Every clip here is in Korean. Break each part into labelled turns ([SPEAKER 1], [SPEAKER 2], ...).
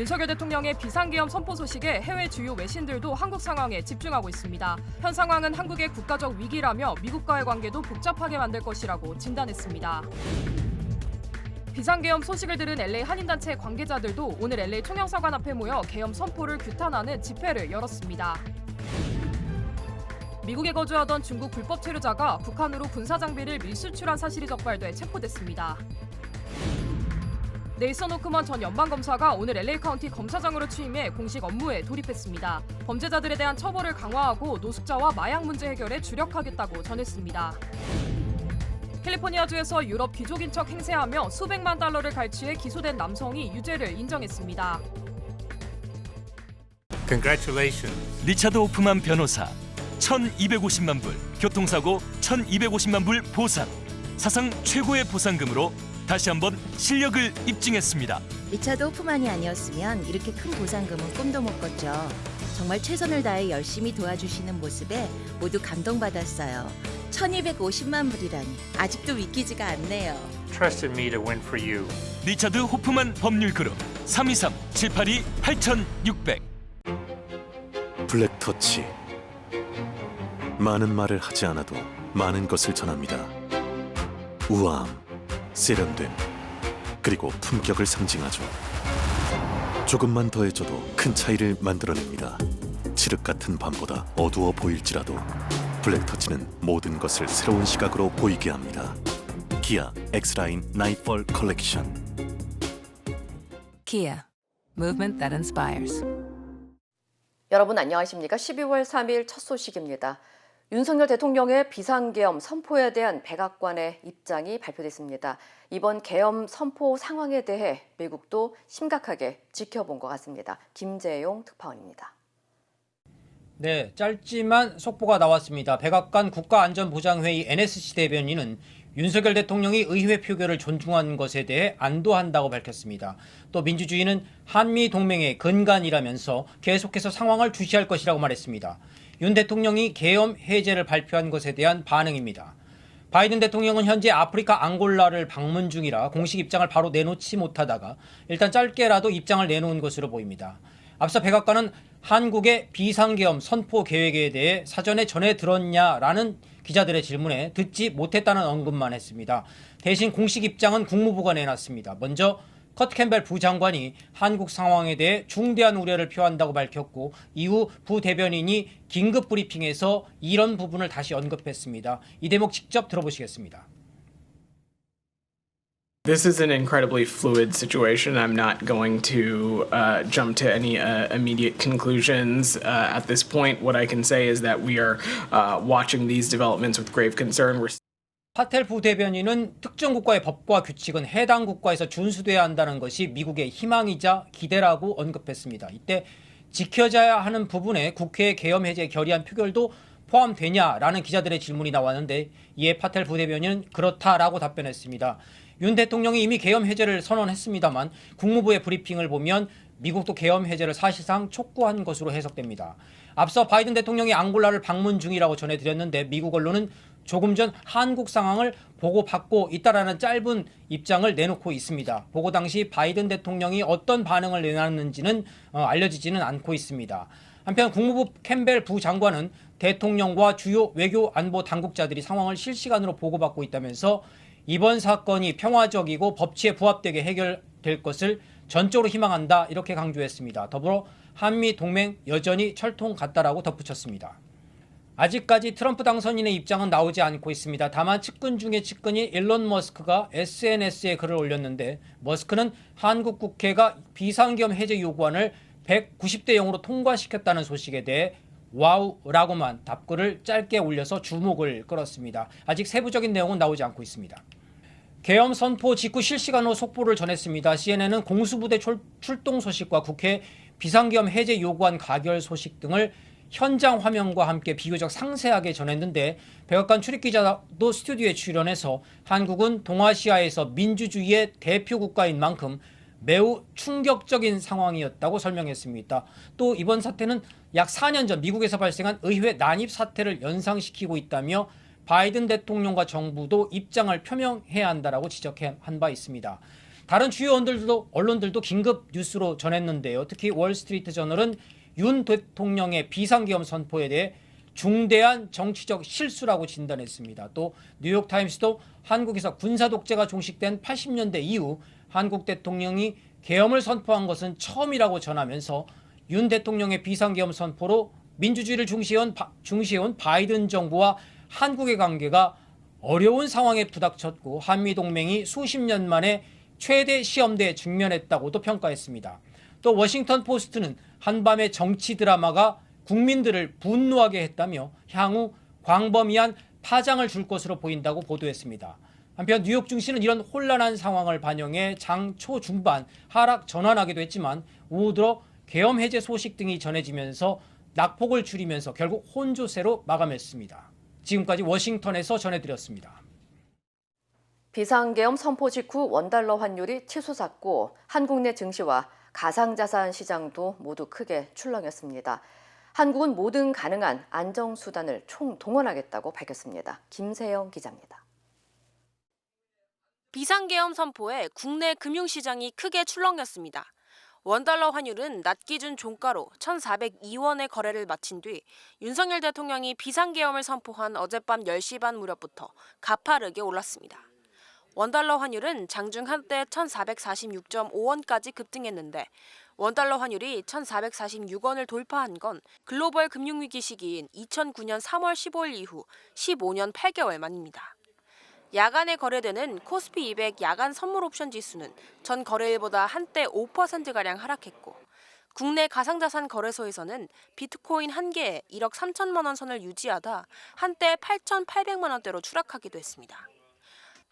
[SPEAKER 1] 윤석열 대통령의 비상계엄 선포 소식에 해외 주요 외신들도 한국 상황에 집중하고 있습니다. 현 상황은 한국의 국가적 위기라며 미국과의 관계도 복잡하게 만들 것이라고 진단했습니다. 비상계엄 소식을 들은 LA 한인단체 관계자들도 오늘 LA 총영사관 앞에 모여 계엄 선포를 규탄하는 집회를 열었습니다. 미국에 거주하던 중국 불법 체류자가 북한으로 군사장비를 밀수출한 사실이 적발돼 체포됐습니다. 네이선 호크먼 전 연방검사가 오늘 LA 카운티 검사장으로 취임해 공식 업무에 돌입했습니다. 범죄자들에 대한 처벌을 강화하고 노숙자와 마약 문제 해결에 주력하겠다고 전했습니다. 캘리포니아주에서 유럽 귀족인 척 행세하며 수백만 달러를 갈취해 기소된 남성이 유죄를 인정했습니다.
[SPEAKER 2] Congratulations.
[SPEAKER 3] 리차드 호프만 변호사 1,250만 불, 교통사고 1,250만 불 보상, 사상 최고의 보상금으로 다시 한번 실력을 입증했습니다.
[SPEAKER 4] 리차드 호프만이 아니었으면 이렇게 큰 보상금은 꿈도 못 꿨죠. 정말 최선을 다해 열심히 도와주시는 모습에 모두 감동받았어요. 1,250만 불이라니 아직도 믿기지가 않네요.
[SPEAKER 2] Trusted me to win for you.
[SPEAKER 3] 리차드 호프만 법률그룹 323-782-8600.
[SPEAKER 5] 블랙터치. 많은 말을 하지 않아도 많은 것을 전합니다. 우아함, 세련됨, 그리고 품격을 상징하죠. 조금만 더해줘도 큰 차이를 만들어냅니다. 칠흑 같은 밤보다 어두워 보일지라도 블랙터치는 모든 것을 새로운 시각으로 보이게 합니다. 기아 X라인 나이트폴 컬렉션.
[SPEAKER 6] Kia, movement that inspires.
[SPEAKER 7] 여러분 안녕하십니까? 12월 3일 첫 소식입니다. 윤석열 대통령의 비상계엄 선포에 대한 백악관의 입장이 발표됐습니다. 이번 계엄 선포 상황에 대해 미국도 심각하게 지켜본 것 같습니다. 김재용 특파원입니다.
[SPEAKER 8] 네, 짧지만 속보가 나왔습니다. 백악관 국가안전보장회의 NSC 대변인은 윤석열 대통령이 의회 표결을 존중한 것에 대해 안도한다고 밝혔습니다. 또 민주주의는 한미 동맹의 근간이라면서 계속해서 상황을 주시할 것이라고 말했습니다. 윤 대통령이 계엄 해제를 발표한 것에 대한 반응입니다. 바이든 대통령은 현재 아프리카 앙골라를 방문 중이라 공식 입장을 바로 내놓지 못하다가 일단 짧게라도 입장을 내놓은 것으로 보입니다. 앞서 백악관은 한국의 비상계엄 선포 계획에 대해 사전에 전해 들었냐라는 기자들의 질문에 듣지 못했다는 언급만 했습니다. 대신 공식 입장은 국무부가 내놨습니다. 먼저 커트 캠벨 부장관이 한국 상황에 대해 중대한 우려를 표한다고 밝혔고 이후 부 대변인이 긴급 브리핑에서 이런 부분을 다시 언급했습니다. 이 대목 직접 들어보시겠습니다.
[SPEAKER 9] This is an incredibly fluid situation. I'm not going to jump to any immediate conclusions at this point. What I can say is that we are watching these developments with grave concern.
[SPEAKER 8] 파텔 부대변인은 특정 국가의 법과 규칙은 해당 국가에서 준수돼야 한다는 것이 미국의 희망이자 기대라고 언급했습니다. 이때 지켜져야 하는 부분에 국회 계엄 해제 결의안 표결도 포함되냐라는 기자들의 질문이 나왔는데 이에 파텔 부대변인은 그렇다라고 답변했습니다. 윤 대통령이 이미 계엄 해제를 선언했습니다만 국무부의 브리핑을 보면 미국도 계엄 해제를 사실상 촉구한 것으로 해석됩니다. 앞서 바이든 대통령이 앙골라를 방문 중이라고 전해드렸는데 미국 언론은 조금 전 한국 상황을 보고받고 있다라는 짧은 입장을 내놓고 있습니다. 보고 당시 바이든 대통령이 어떤 반응을 내놨는지는 알려지지는 않고 있습니다. 한편 국무부 캠벨 부장관은 대통령과 주요 외교 안보 당국자들이 상황을 실시간으로 보고받고 있다면서 이번 사건이 평화적이고 법치에 부합되게 해결될 것을 전적으로 희망한다 이렇게 강조했습니다. 더불어 한미 동맹 여전히 철통 같다라고 덧붙였습니다. 아직까지 트럼프 당선인의 입장은 나오지 않고 있습니다. 다만 측근 중에 측근인 일론 머스크가 SNS에 글을 올렸는데 머스크는 한국 국회가 비상계엄 해제 요구안을 190대 0으로 통과시켰다는 소식에 대해 와우라고만 답글을 짧게 올려서 주목을 끌었습니다. 아직 세부적인 내용은 나오지 않고 있습니다. 계엄 선포 직후 실시간으로 속보를 전했습니다. CNN은 공수부대 출동 소식과 국회 비상계엄 해제 요구안 가결 소식 등을 현장 화면과 함께 비교적 상세하게 전했는데 백악관 출입기자도 스튜디오에 출연해서 한국은 동아시아에서 민주주의의 대표 국가인 만큼 매우 충격적인 상황이었다고 설명했습니다. 또 이번 사태는 약 4년 전 미국에서 발생한 의회 난입 사태를 연상시키고 있다며 바이든 대통령과 정부도 입장을 표명해야 한다라고 지적한 바 있습니다. 다른 주요 언론들도 긴급 뉴스로 전했는데요. 특히 월스트리트 저널은 윤 대통령의 비상계엄 선포에 대해 중대한 정치적 실수라고 진단했습니다. 또 뉴욕타임스도 한국에서 군사독재가 종식된 80년대 이후 한국 대통령이 계엄을 선포한 것은 처음이라고 전하면서 윤 대통령의 비상계엄 선포로 민주주의를 중시해온 바이든 정부와 한국의 관계가 어려운 상황에 부닥쳤고 한미동맹이 수십 년 만에 최대 시험대에 직면했다고도 평가했습니다. 또 워싱턴 포스트는 한밤의 정치 드라마가 국민들을 분노하게 했다며 향후 광범위한 파장을 줄 것으로 보인다고 보도했습니다. 한편 뉴욕 증시는 이런 혼란한 상황을 반영해 장 초중반 하락 전환하기도 했지만 오후 들어 계엄 해제 소식 등이 전해지면서 낙폭을 줄이면서 결국 혼조세로 마감했습니다. 지금까지 워싱턴에서 전해드렸습니다.
[SPEAKER 7] 비상계엄 선포 직후 원달러 환율이 치솟았고 한국 내 증시와 가상자산 시장도 모두 크게 출렁였습니다. 한국은 모든 가능한 안정수단을 총동원하겠다고 밝혔습니다. 김세영 기자입니다.
[SPEAKER 10] 비상계엄 선포에 국내 금융시장이 크게 출렁였습니다. 원달러 환율은 낮 기준 종가로 1,402원의 거래를 마친 뒤 윤석열 대통령이 비상계엄을 선포한 어젯밤 10시 반 무렵부터 가파르게 올랐습니다. 원달러 환율은 장중 한때 1,446.5원까지 급등했는데 원달러 환율이 1,446원을 돌파한 건 글로벌 금융위기 시기인 2009년 3월 15일 이후 15년 8개월 만입니다. 야간에 거래되는 코스피 200 야간 선물 옵션 지수는 전 거래일보다 한때 5%가량 하락했고 국내 가상자산 거래소에서는 비트코인 1개에 1억 3천만 원 선을 유지하다 한때 8,800만 원대로 추락하기도 했습니다.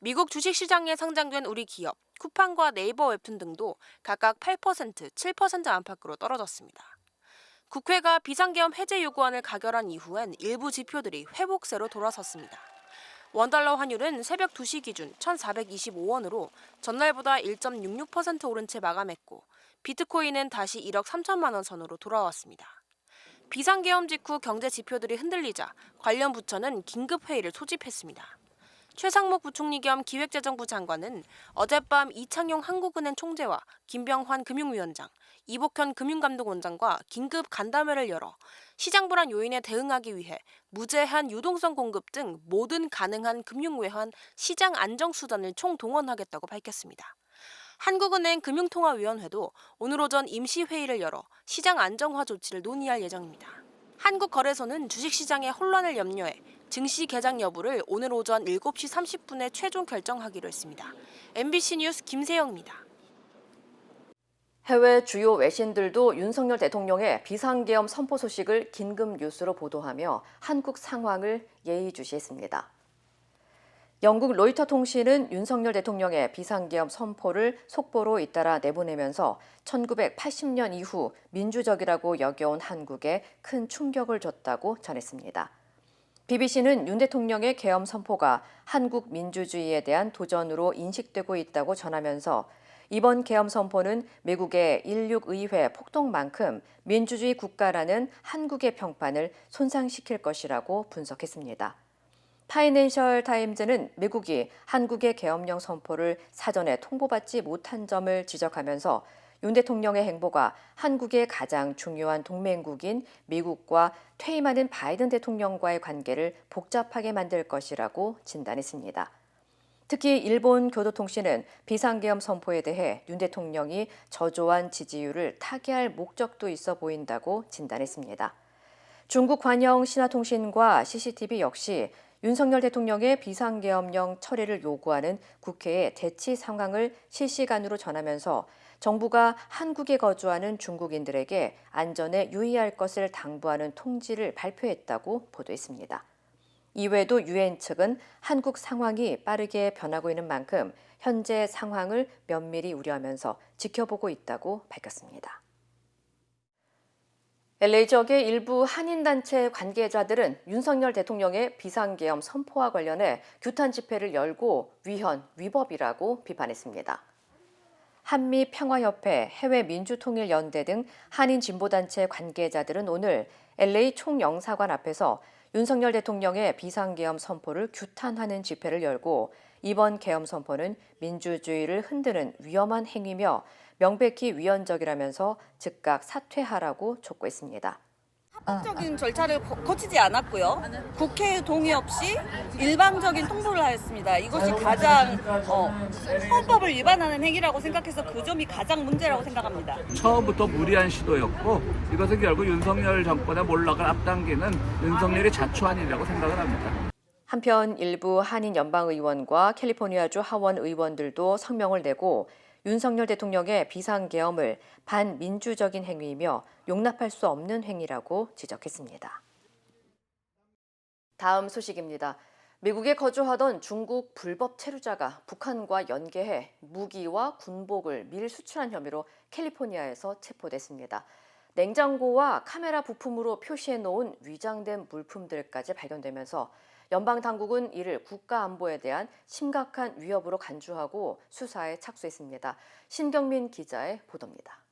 [SPEAKER 10] 미국 주식시장에 상장된 우리 기업, 쿠팡과 네이버 웹툰 등도 각각 8%, 7% 안팎으로 떨어졌습니다. 국회가 비상계엄 해제 요구안을 가결한 이후엔 일부 지표들이 회복세로 돌아섰습니다. 원달러 환율은 새벽 2시 기준 1,425원으로 전날보다 1.66% 오른 채 마감했고 비트코인은 다시 1억 3천만 원 선으로 돌아왔습니다. 비상계엄 직후 경제 지표들이 흔들리자 관련 부처는 긴급회의를 소집했습니다. 최상목 부총리 겸 기획재정부 장관은 어젯밤 이창용 한국은행 총재와 김병환 금융위원장, 이복현 금융감독원장과 긴급 간담회를 열어 시장 불안 요인에 대응하기 위해 무제한 유동성 공급 등 모든 가능한 금융외환 시장 안정수단을 총동원하겠다고 밝혔습니다. 한국은행 금융통화위원회도 오늘 오전 임시회의를 열어 시장 안정화 조치를 논의할 예정입니다. 한국거래소는 주식시장의 혼란을 염려해 증시 개장 여부를 오늘 오전 7시 30분에 최종 결정하기로 했습니다. MBC 뉴스 김세영입니다.
[SPEAKER 7] 해외 주요 외신들도 윤석열 대통령의 비상계엄 선포 소식을 긴급 뉴스로 보도하며 한국 상황을 예의주시했습니다. 영국 로이터 통신은 윤석열 대통령의 비상계엄 선포를 속보로 잇따라 내보내면서 1980년 이후 민주적이라고 여겨온 한국에 큰 충격을 줬다고 전했습니다. BBC는 윤 대통령의 계엄 선포가 한국 민주주의에 대한 도전으로 인식되고 있다고 전하면서 이번 계엄 선포는 미국의 16의회 폭동만큼 민주주의 국가라는 한국의 평판을 손상시킬 것이라고 분석했습니다. 파이낸셜 타임즈는 미국이 한국의 계엄령 선포를 사전에 통보받지 못한 점을 지적하면서 윤 대통령의 행보가 한국의 가장 중요한 동맹국인 미국과 퇴임하는 바이든 대통령과의 관계를 복잡하게 만들 것이라고 진단했습니다. 특히 일본 교도통신은 비상계엄 선포에 대해 윤 대통령이 저조한 지지율을 타개할 목적도 있어 보인다고 진단했습니다. 중국 관영 신화통신과 CCTV 역시 윤석열 대통령의 비상계엄령 처리를 요구하는 국회의 대치 상황을 실시간으로 전하면서 정부가 한국에 거주하는 중국인들에게 안전에 유의할 것을 당부하는 통지를 발표했다고 보도했습니다. 이외에도 유엔 측은 한국 상황이 빠르게 변하고 있는 만큼 현재 상황을 면밀히 우려하면서 지켜보고 있다고 밝혔습니다. LA 지역의 일부 한인단체 관계자들은 윤석열 대통령의 비상계엄 선포와 관련해 규탄 집회를 열고 위헌, 위법이라고 비판했습니다. 한미평화협회, 해외민주통일연대 등 한인 진보단체 관계자들은 오늘 LA 총영사관 앞에서 윤석열 대통령의 비상계엄 선포를 규탄하는 집회를 열고 이번 계엄 선포는 민주주의를 흔드는 위험한 행위며 명백히 위헌적이라면서 즉각 사퇴하라고 촉구했습니다.
[SPEAKER 11] 합법적인 절차를 거치지 않았고요. 국회 동의 없이 일방적인 통보를 하였습니다. 이것이 가장 헌법을 위반하는 행위라고 생각해서 그 점이 가장 문제라고 생각합니다.
[SPEAKER 12] 처음부터 무리한 시도였고 이것은 결국 윤석열 정권의 몰락을 앞당기는 윤석열이 자초한 일이라고 생각을 합니다.
[SPEAKER 7] 한편 일부 한인 연방의원과 캘리포니아주 하원 의원들도 성명을 내고 윤석열 대통령의 비상계엄을 반민주적인 행위이며 용납할 수 없는 행위라고 지적했습니다. 다음 소식입니다. 미국에 거주하던 중국 불법 체류자가 북한과 연계해 무기와 군복을 밀수출한 혐의로 캘리포니아에서 체포됐습니다. 냉장고와 카메라 부품으로 표시해 놓은 위장된 물품들까지 발견되면서 연방 당국은 이를 국가 안보에 대한 심각한 위협으로 간주하고 수사에 착수했습니다. 신경민 기자의 보도입니다.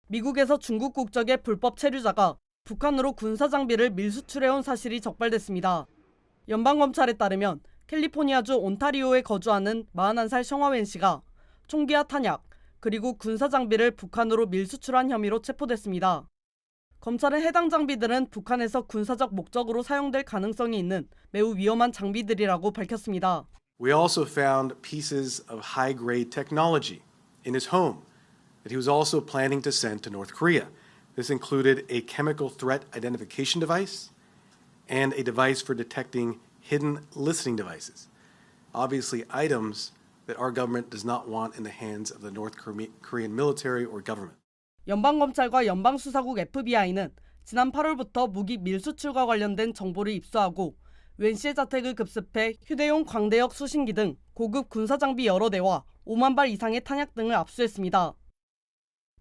[SPEAKER 13] 미국에서 중국 국적의 불법 체류자가 북한으로 군사 장비를 밀수출해온 사실이 적발됐습니다. 연방검찰에 따르면 캘리포니아주 온타리오에 거주하는 41살 셩화웬 씨가 총기와 탄약, 그리고 군사 장비를 북한으로 밀수출한 혐의로 체포됐습니다. 검찰은 해당 장비들은 북한에서 군사적 목적으로 사용될 가능성이 있는 매우 위험한 장비들이라고 밝혔습니다.
[SPEAKER 14] We also found pieces of high-grade technology in his home that he was also planning to send to North Korea. This included a chemical threat identification device and a device for detecting hidden listening devices. Obviously, items that our government does not want in the hands of the North Korean military or government.
[SPEAKER 13] 연방검찰과 연방수사국 FBI는 지난 8월부터 무기 밀수출과 관련된 정보를 입수하고 웬 씨의 자택을 급습해 휴대용 광대역 수신기 등 고급 군사장비 여러 대와 5만 발 이상의 탄약 등을 압수했습니다.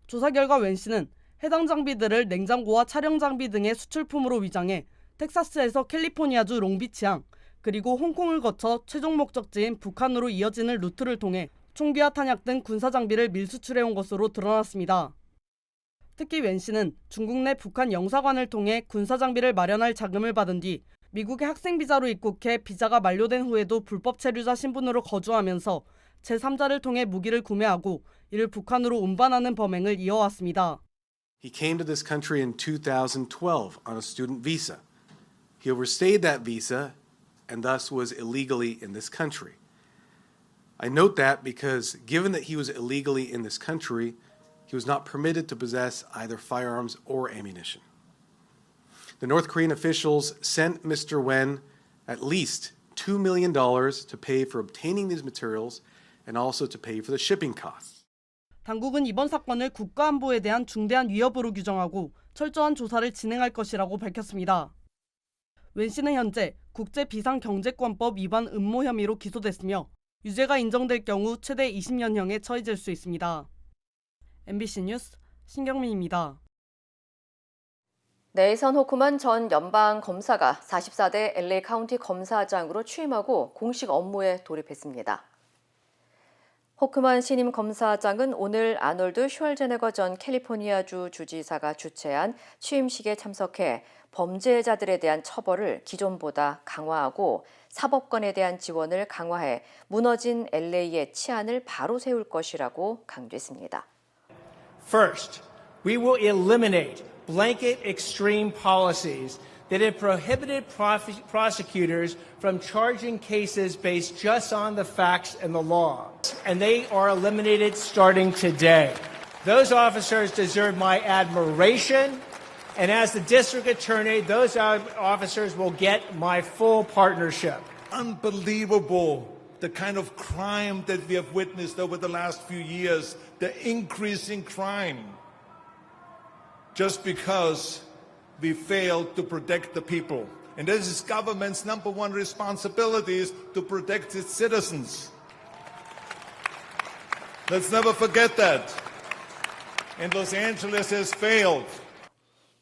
[SPEAKER 13] 조사 결과 웬 씨는 해당 장비들을 냉장고와 촬영 장비 등의 수출품으로 위장해 텍사스에서 캘리포니아주 롱비치항 그리고 홍콩을 거쳐 최종 목적지인 북한으로 이어지는 루트를 통해 총기와 탄약 등 군사장비를 밀수출해온 것으로 드러났습니다. 특히 웬 씨는 중국 내 북한 영사관을 통해 군사장비를 마련할 자금을 받은 뒤 미국의 학생 비자로 입국해 비자가 만료된 후에도 불법 체류자 신분으로 거주하면서 제3자를 통해 무기를 구매하고 이를 북한으로 운반하는 범행을 이어왔습니다.
[SPEAKER 14] He came to this country in 2012 on a student visa. He overstayed that visa and thus was illegally in this country. I note that because given that he was illegally in this country, he was not permitted to possess either firearms or ammunition. The North Korean officials sent Mr. Wen at least $2 million to pay for obtaining these materials and also to pay for the shipping costs.
[SPEAKER 13] 당국은 이번 사건을 국가안보에 대한 중대한 위협으로 규정하고 철저한 조사를 진행할 것이라고 밝혔습니다. 웬 씨는 현재 국제비상경제권법 위반 음모 혐의로 기소됐으며 유죄가 인정될 경우 최대 20년형에 처해질 수 있습니다. MBC 뉴스 신경민입니다.
[SPEAKER 7] 네이선 호크만 전 연방 검사가 44대 LA 카운티 검사장으로 취임하고 공식 업무에 돌입했습니다. 호크만 신임 검사장은 오늘 아놀드 슈왈제네거 전 캘리포니아주 주지사가 주최한 취임식에 참석해 범죄자들에 대한 처벌을 기존보다 강화하고 사법권에 대한 지원을 강화해 무너진 LA의 치안을 바로 세울 것이라고 강조했습니다.
[SPEAKER 15] First, we will eliminate blanket extreme policies that have prohibited prosecutors from charging cases based just on the facts and the law. And they are eliminated starting today. Those officers deserve my admiration. And as the district attorney, those officers will get my full partnership.
[SPEAKER 16] Unbelievable, the kind of crime that we have witnessed over the last few years, the increase in crime, just because we failed to protect the people. And this is government's number one responsibility, is to protect its citizens. Let's never forget that. And Los Angeles has failed.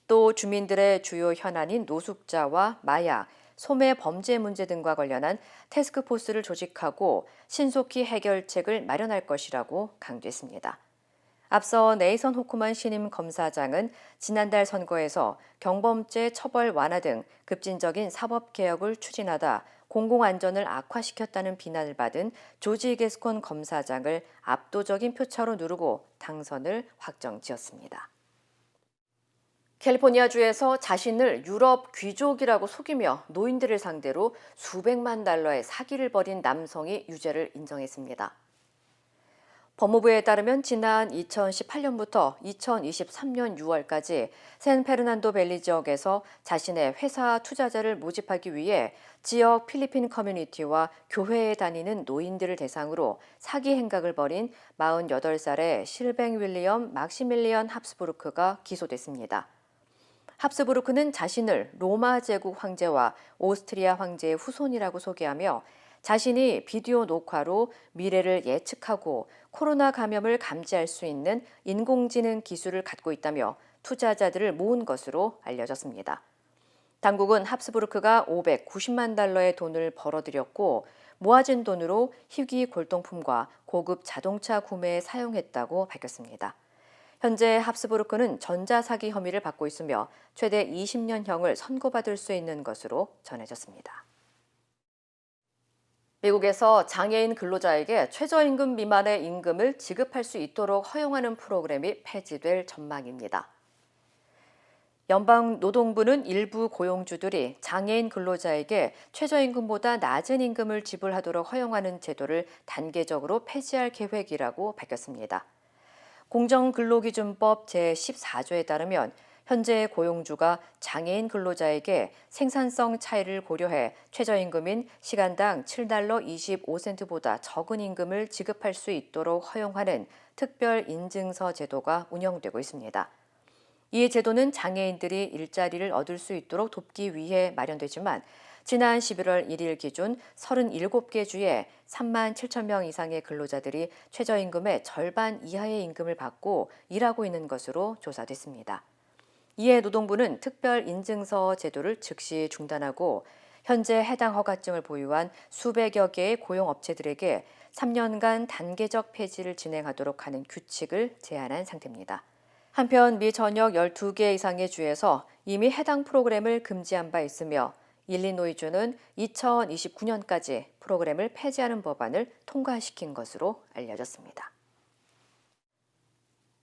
[SPEAKER 7] 또 주민들의 주요 현안인 노숙자와 마약, 소매 범죄 문제 등과 관련한 태스크포스를 조직하고 신속히 해결책을 마련할 것이라고 강조했습니다. 앞서 네이선 호크만 신임 검사장은 지난달 선거에서 경범죄 처벌 완화 등 급진적인 사법개혁을 추진하다 공공안전을 악화시켰다는 비난을 받은 조지 게스콘 검사장을 압도적인 표차로 누르고 당선을 확정지었습니다. 캘리포니아주에서 자신을 유럽 귀족이라고 속이며 노인들을 상대로 수백만 달러의 사기를 벌인 남성이 유죄를 인정했습니다. 법무부에 따르면 지난 2018년부터 2023년 6월까지 샌페르난도 밸리 지역에서 자신의 회사 투자자를 모집하기 위해 지역 필리핀 커뮤니티와 교회에 다니는 노인들을 대상으로 사기 행각을 벌인 48살의 실뱅 윌리엄 막시밀리언 합스부르크가 기소됐습니다. 합스부르크는 자신을 로마 제국 황제와 오스트리아 황제의 후손이라고 소개하며 자신이 비디오 녹화로 미래를 예측하고 코로나 감염을 감지할 수 있는 인공지능 기술을 갖고 있다며 투자자들을 모은 것으로 알려졌습니다. 당국은 합스부르크가 590만 달러의 돈을 벌어들였고 모아진 돈으로 희귀 골동품과 고급 자동차 구매에 사용했다고 밝혔습니다. 현재 합스부르크는 전자사기 혐의를 받고 있으며 최대 20년형을 선고받을 수 있는 것으로 전해졌습니다. 미국에서 장애인 근로자에게 최저임금 미만의 임금을 지급할 수 있도록 허용하는 프로그램이 폐지될 전망입니다. 연방노동부는 일부 고용주들이 장애인 근로자에게 최저임금보다 낮은 임금을 지불하도록 허용하는 제도를 단계적으로 폐지할 계획이라고 밝혔습니다. 공정근로기준법 제14조에 따르면 현재 고용주가 장애인 근로자에게 생산성 차이를 고려해 최저임금인 시간당 $7.25보다 적은 임금을 지급할 수 있도록 허용하는 특별 인증서 제도가 운영되고 있습니다. 이 제도는 장애인들이 일자리를 얻을 수 있도록 돕기 위해 마련되지만 지난 11월 1일 기준 37개 주에 3만 7천 명 이상의 근로자들이 최저임금의 절반 이하의 임금을 받고 일하고 있는 것으로 조사됐습니다. 이에 노동부는 특별 인증서 제도를 즉시 중단하고 현재 해당 허가증을 보유한 수백여 개의 고용업체들에게 3년간 단계적 폐지를 진행하도록 하는 규칙을 제안한 상태입니다. 한편 미 전역 12개 이상의 주에서 이미 해당 프로그램을 금지한 바 있으며 일리노이주는 2029년까지 프로그램을 폐지하는 법안을 통과시킨 것으로 알려졌습니다.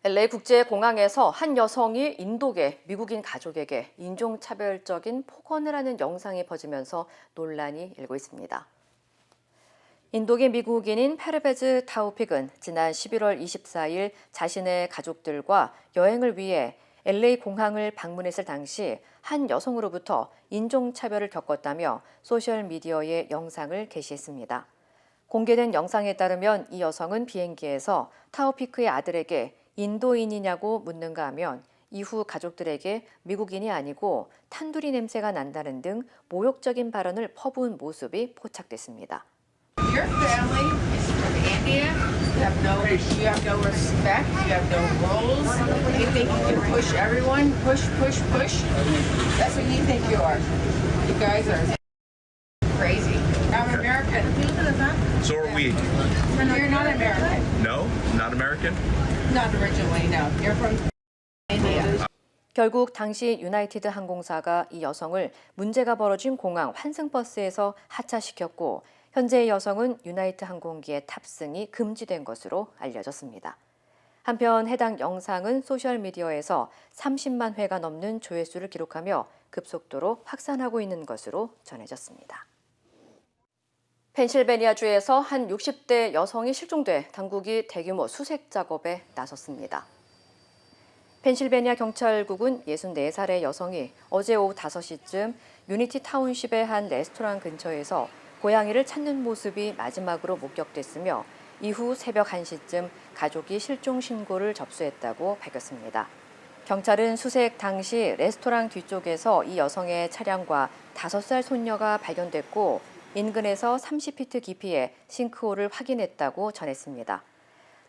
[SPEAKER 7] LA 국제공항에서 한 여성이 인도계 미국인 가족에게 인종차별적인 폭언을 하는 영상이 퍼지면서 논란이 일고 있습니다. 인도계 미국인인 페르베즈 타우픽은 지난 11월 24일 자신의 가족들과 여행을 위해 LA 공항을 방문했을 당시 한 여성으로부터 인종차별을 겪었다며 소셜미디어에 영상을 게시했습니다. 공개된 영상에 따르면 이 여성은 비행기에서 타우피크의 아들에게 인도인이냐고 묻는가 하면 이후 가족들에게 미국인이 아니고 탄두리 냄새가 난다는 등 모욕적인 발언을 퍼부은 모습이 포착됐습니다.
[SPEAKER 17] Your family is from India. You have no respect. You have no rules. You think you can push everyone. Push. That's what you think you are. You guys are crazy. I'm American.
[SPEAKER 18] So are we.
[SPEAKER 17] You're not American.
[SPEAKER 18] No? Not American?
[SPEAKER 17] Not originally, no. You're from India.
[SPEAKER 7] 결국 당시 유나이티드 항공사가 이 여성을 문제가 벌어진 공항 환승버스에서 하차시켰고 현재 여성은 유나이트 항공기의 탑승이 금지된 것으로 알려졌습니다. 한편 해당 영상은 소셜미디어에서 30만 회가 넘는 조회수를 기록하며 급속도로 확산하고 있는 것으로 전해졌습니다. 펜실베니아주에서 한 60대 여성이 실종돼 당국이 대규모 수색 작업에 나섰습니다. 펜실베니아 경찰국은 64살의 여성이 어제 오후 5시쯤 유니티 타운십의 한 레스토랑 근처에서 고양이를 찾는 모습이 마지막으로 목격됐으며 이후 새벽 1시쯤 가족이 실종 신고를 접수했다고 밝혔습니다. 경찰은 수색 당시 레스토랑 뒤쪽에서 이 여성의 차량과 5살 손녀가 발견됐고 인근에서 30피트 깊이의 싱크홀을 확인했다고 전했습니다.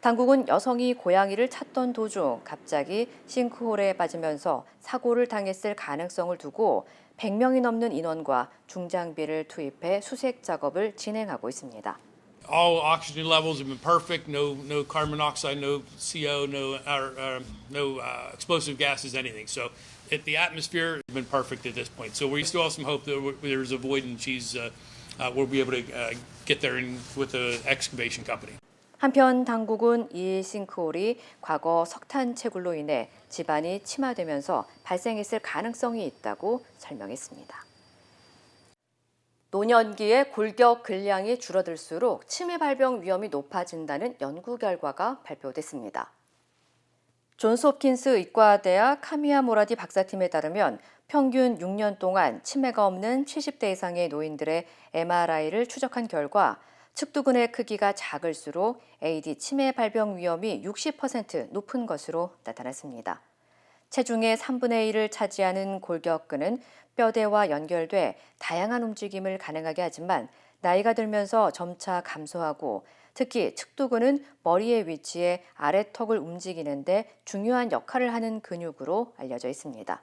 [SPEAKER 7] 당국은 여성이 고양이를 찾던 도중 갑자기 싱크홀에 빠지면서 사고를 당했을 가능성을 두고 100명이 넘는 인원과 중장비를 투입해 수색 작업을 진행하고 있습니다.
[SPEAKER 19] All oxygen levels have been perfect. No carbon monoxide, no CO, no explosive gases, anything. So the atmosphere has been perfect at this point. So we still have some hope that there's a void and she's we'll be able to get there with the excavation company.
[SPEAKER 7] 한편 당국은 이 싱크홀이 과거 석탄 채굴로 인해 집안이 침하되면서 발생했을 가능성이 있다고 설명했습니다. 노년기에 골격 근량이 줄어들수록 치매 발병 위험이 높아진다는 연구 결과가 발표됐습니다. 존스홉킨스 의과대학 카미야 모라디 박사팀에 따르면 평균 6년 동안 치매가 없는 70대 이상의 노인들의 MRI를 추적한 결과 측두근의 크기가 작을수록 AD 치매 발병 위험이 60% 높은 것으로 나타났습니다. 체중의 3분의 1을 차지하는 골격근은 뼈대와 연결돼 다양한 움직임을 가능하게 하지만 나이가 들면서 점차 감소하고 특히 측두근은 머리에 위치해 아래턱을 움직이는 데 중요한 역할을 하는 근육으로 알려져 있습니다.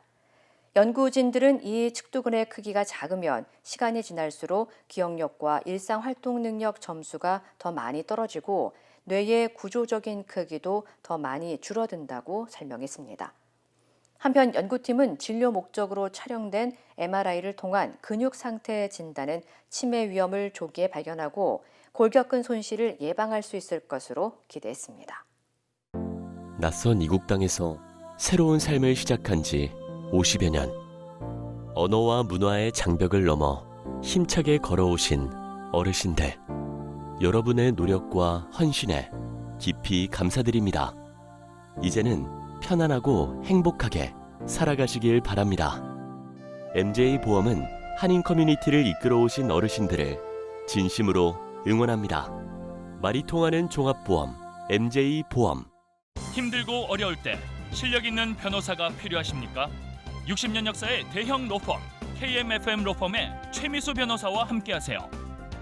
[SPEAKER 7] 연구진들은 이 측두근의 크기가 작으면 시간이 지날수록 기억력과 일상활동 능력 점수가 더 많이 떨어지고 뇌의 구조적인 크기도 더 많이 줄어든다고 설명했습니다. 한편 연구팀은 진료 목적으로 촬영된 MRI를 통한 근육 상태 진단은 치매 위험을 조기에 발견하고 골격근 손실을 예방할 수 있을 것으로 기대했습니다.
[SPEAKER 20] 낯선 이국 땅에서 새로운 삶을 시작한 지 50여 년. 언어와 문화의 장벽을 넘어 힘차게 걸어오신 어르신들. 여러분의 노력과 헌신에 깊이 감사드립니다. 이제는 편안하고 행복하게 살아가시길 바랍니다. MJ보험은 한인 커뮤니티를 이끌어오신 어르신들을 진심으로 응원합니다. 말이 통하는 종합보험 MJ보험.
[SPEAKER 3] 힘들고 어려울 때 실력 있는 변호사가 필요하십니까? 60년 역사의 대형 로펌 KMFM 로펌의 최미수 변호사와 함께하세요.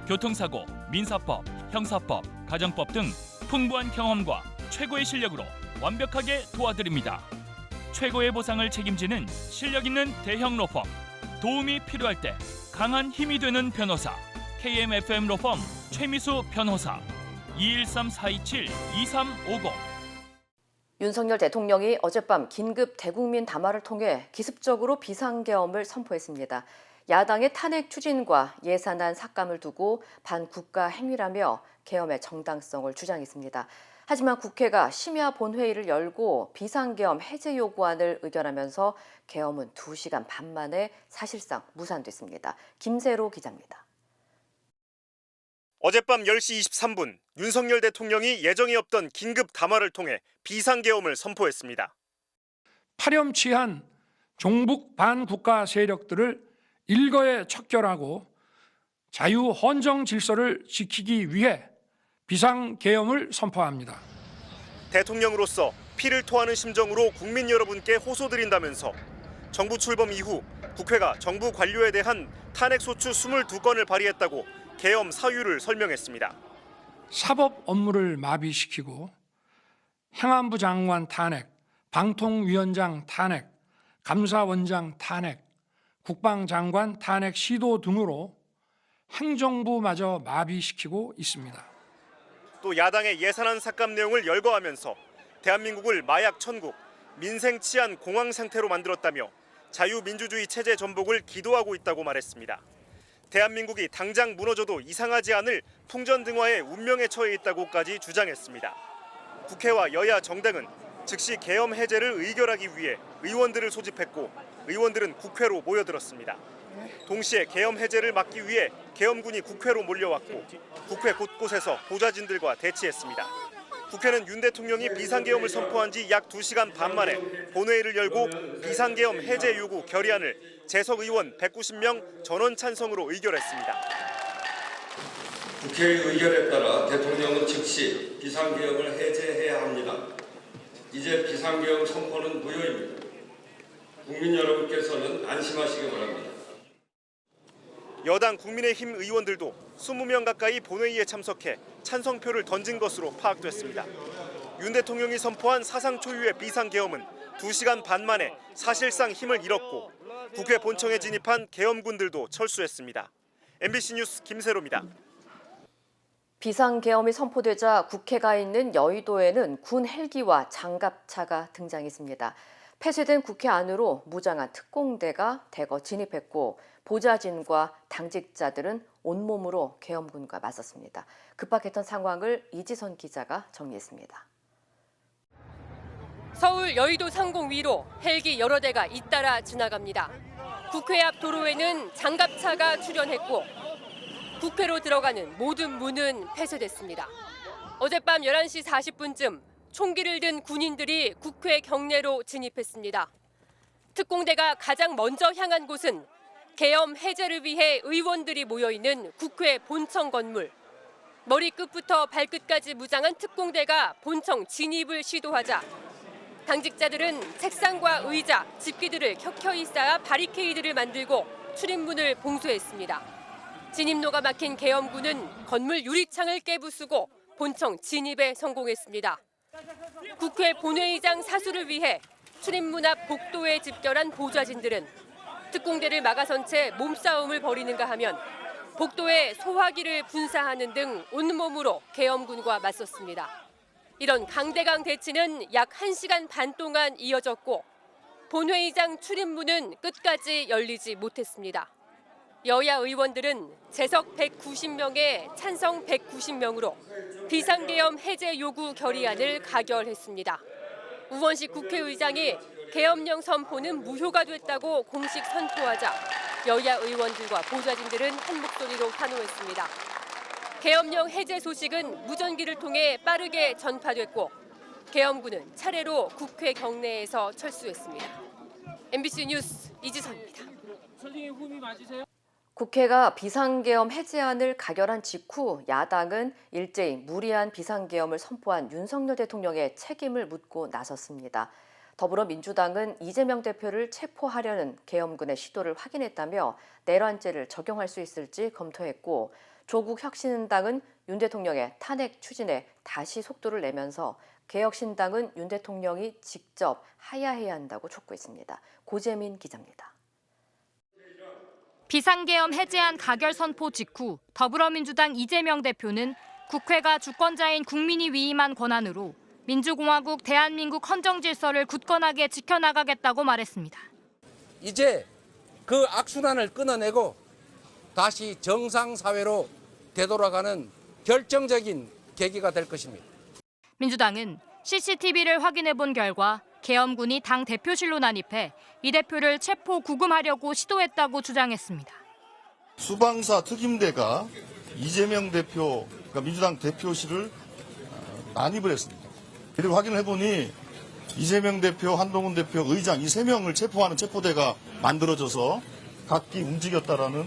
[SPEAKER 3] 교통사고, 민사법, 형사법, 가정법 등 풍부한 경험과 최고의 실력으로 완벽하게 도와드립니다. 최고의 보상을 책임지는 실력 있는 대형 로펌. 도움이 필요할 때 강한 힘이 되는 변호사 KMFM 로펌 최미수 변호사 213-427-2350.
[SPEAKER 7] 윤석열 대통령이 어젯밤 긴급 대국민 담화를 통해 기습적으로 비상계엄을 선포했습니다. 야당의 탄핵 추진과 예산안 삭감을 두고 반국가 행위라며 계엄의 정당성을 주장했습니다. 하지만 국회가 심야 본회의를 열고 비상계엄 해제 요구안을 의결하면서 계엄은 2시간 반 만에 사실상 무산됐습니다. 김세로 기자입니다.
[SPEAKER 21] 어젯밤 10시 23분 윤석열 대통령이 예정이 없던 긴급 담화를 통해 비상계엄을 선포했습니다.
[SPEAKER 22] 파렴치한 종북 반국가 세력들을 일거에 척결하고 자유헌정 질서를 지키기 위해 비상계엄을 선포합니다.
[SPEAKER 21] 대통령으로서 피를 토하는 심정으로 국민 여러분께 호소드린다면서 정부 출범 이후 국회가 정부 관료에 대한 탄핵소추 22건을 발의했다고 계엄 사유를 설명했습니다.
[SPEAKER 22] 사법 업무를 마비시키고 행안부 장관 탄핵, 방통위원장 탄핵, 감사원장 탄핵, 국방장관 탄핵 시도 등으로 행정부마저 마비시키고 있습니다.
[SPEAKER 21] 또 야당의 예산안 삭감 내용을 열거하면서 대한민국을 마약 천국, 민생 치안 공황 상태로 만들었다며 자유민주주의 체제 전복을 기도하고 있다고 말했습니다. 대한민국이 당장 무너져도 이상하지 않을 풍전등화의 운명에 처해 있다고까지 주장했습니다. 국회와 여야 정당은 즉시 계엄 해제를 의결하기 위해 의원들을 소집했고 의원들은 국회로 모여들었습니다. 동시에 계엄 해제를 막기 위해 계엄군이 국회로 몰려왔고 국회 곳곳에서 보좌진들과 대치했습니다. 국회는 윤 대통령이 비상계엄을 선포한 지 약 2시간 반 만에 본회의를 열고 비상계엄 해제 요구 결의안을 재석 의원 190명 전원 찬성으로 의결했습니다.
[SPEAKER 23] 국회의 의결에 따라 대통령은 즉시 비상계엄을 해제해야 합니다. 이제 비상계엄 선포는 무효입니다. 국민 여러분께서는 안심하시기 바랍니다.
[SPEAKER 21] 여당 국민의힘 의원들도 20명 가까이 본회의에 참석해 찬성표를 던진 것으로 파악됐습니다. 윤 대통령이 선포한 사상 초유의 비상계엄은 2시간 반 만에 사실상 힘을 잃었고 국회 본청에 진입한 계엄군들도 철수했습니다. MBC 뉴스 김세로입니다.
[SPEAKER 7] 비상계엄이 선포되자 국회가 있는 여의도에는 군 헬기와 장갑차가 등장했습니다. 폐쇄된 국회 안으로 무장한 특공대가 대거 진입했고 보좌진과 당직자들은 온몸으로 계엄군과 맞섰습니다. 급박했던 상황을 이지선 기자가 정리했습니다.
[SPEAKER 1] 서울 여의도 상공 위로 헬기 여러 대가 잇따라 지나갑니다. 국회 앞 도로에는 장갑차가 출현했고 국회로 들어가는 모든 문은 폐쇄됐습니다. 어젯밤 11시 40분쯤 총기를 든 군인들이 국회 경내로 진입했습니다. 특공대가 가장 먼저 향한 곳은 계엄 해제를 위해 의원들이 모여있는 국회 본청 건물. 머리끝부터 발끝까지 무장한 특공대가 본청 진입을 시도하자 당직자들은 책상과 의자, 집기들을 켜켜이 쌓아 바리케이드를 만들고 출입문을 봉쇄했습니다. 진입로가 막힌 계엄군은 건물 유리창을 깨부수고 본청 진입에 성공했습니다. 국회 본회의장 사수를 위해 출입문 앞 복도에 집결한 보좌진들은 특공대를 막아선 채 몸싸움을 벌이는가 하면 복도에 소화기를 분사하는 등 온몸으로 계엄군과 맞섰습니다. 이런 강대강 대치는 약 1시간 반 동안 이어졌고 본회의장 출입문은 끝까지 열리지 못했습니다. 여야 의원들은 재석 190명에 찬성 190명으로 비상계엄 해제 요구 결의안을 가결했습니다. 우원식 국회의장이 계엄령 선포는 무효가 됐다고 공식 선포하자 여야 의원들과 보좌진들은 한 목소리로 환호했습니다. 계엄령 해제 소식은 무전기를 통해 빠르게 전파됐고 계엄군은 차례로 국회 경내에서 철수했습니다. MBC 뉴스 이지선입니다.
[SPEAKER 2] 선생님 흠이 맞으세요?
[SPEAKER 7] 국회가 비상계엄 해제안을 가결한 직후 야당은 일제히 무리한 비상계엄을 선포한 윤석열 대통령의 책임을 묻고 나섰습니다. 더불어민주당은 이재명 대표를 체포하려는 계엄군의 시도를 확인했다며 내란죄를 적용할 수 있을지 검토했고 조국혁신당은 윤 대통령의 탄핵 추진에 다시 속도를 내면서 개혁신당은 윤 대통령이 직접 하야해야 한다고 촉구했습니다. 고재민 기자입니다.
[SPEAKER 4] 비상계엄 해제안 가결 선포 직후 더불어민주당 이재명 대표는 국회가 주권자인 국민이 위임한 권한으로 민주공화국 대한민국 헌정 질서를 굳건하게 지켜나가겠다고 말했습니다.
[SPEAKER 24] 이제 그 악순환을 끊어내고 다시 정상사회로 되돌아가는 결정적인 계기가 될 것입니다.
[SPEAKER 4] 민주당은 CCTV를 확인해 본 결과 계엄군이 당 대표실로 난입해 이 대표를 체포 구금하려고 시도했다고 주장했습니다.
[SPEAKER 25] 수방사 특임대가 이재명 대표, 그러니까 민주당 대표실을 난입을 했습니다. 그리고 확인을 해보니 이재명 대표, 한동훈 대표, 의장 이 3명을 체포하는 체포대가 만들어져서 각기 움직였다라는.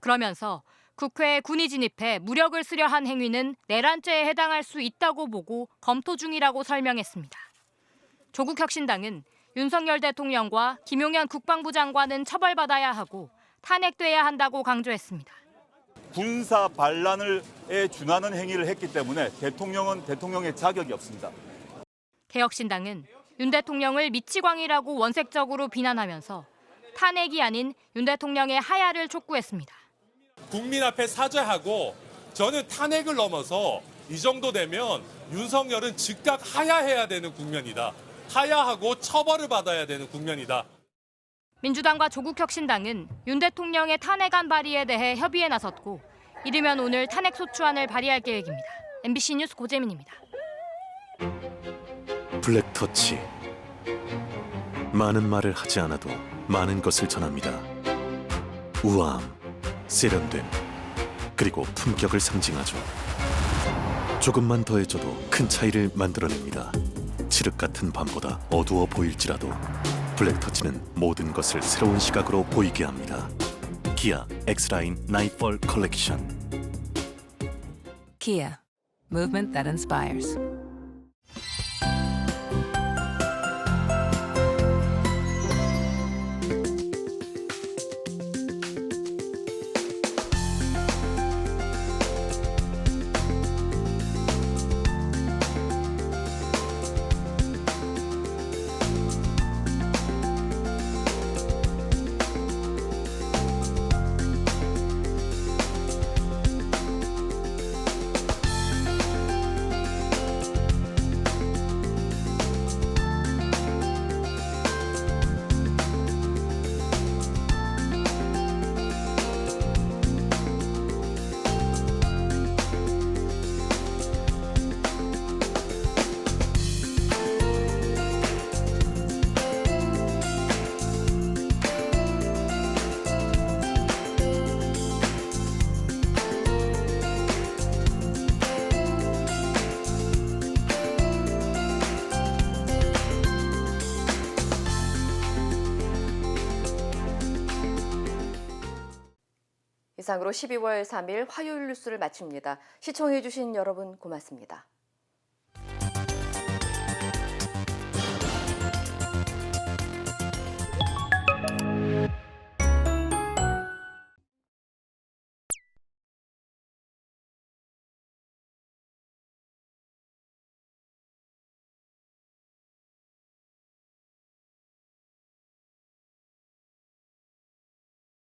[SPEAKER 4] 그러면서 국회에 군이 진입해 무력을 쓰려 한 행위는 내란죄에 해당할 수 있다고 보고 검토 중이라고 설명했습니다. 조국혁신당은 윤석열 대통령과 김용현 국방부 장관은 처벌받아야 하고 탄핵돼야 한다고 강조했습니다.
[SPEAKER 26] 군사 반란에 준하는 행위를 했기 때문에 대통령은 대통령의 자격이 없습니다.
[SPEAKER 4] 개혁신당은 윤 대통령을 미치광이라고 원색적으로 비난하면서 탄핵이 아닌 윤 대통령의 하야를 촉구했습니다.
[SPEAKER 27] 국민 앞에 사죄하고 저는 탄핵을 넘어서 이 정도 되면 윤석열은 즉각 하야해야 되는 국면이다. 하야하고 처벌을 받아야 되는 국면이다.
[SPEAKER 4] 민주당과 조국혁신당은 윤 대통령의 탄핵안 발의에 대해 협의에 나섰고 이르면 오늘 탄핵소추안을 발의할 계획입니다. MBC 뉴스 고재민입니다.
[SPEAKER 5] 블랙터치. 많은 말을 하지 않아도 많은 것을 전합니다. 우아함, 세련됨, 그리고 품격을 상징하죠. 조금만 더해줘도 큰 차이를 만들어냅니다. 칠흑 같은 밤보다 어두워 보일지라도 블랙터치는 모든 것을 새로운 시각으로 보이게 합니다. 기아 X라인 나이펄 컬렉션.
[SPEAKER 6] Kia, movement that inspires.
[SPEAKER 7] 이상으로 12월 3일 화요일 뉴스를 마칩니다. 시청해주신 여러분 고맙습니다.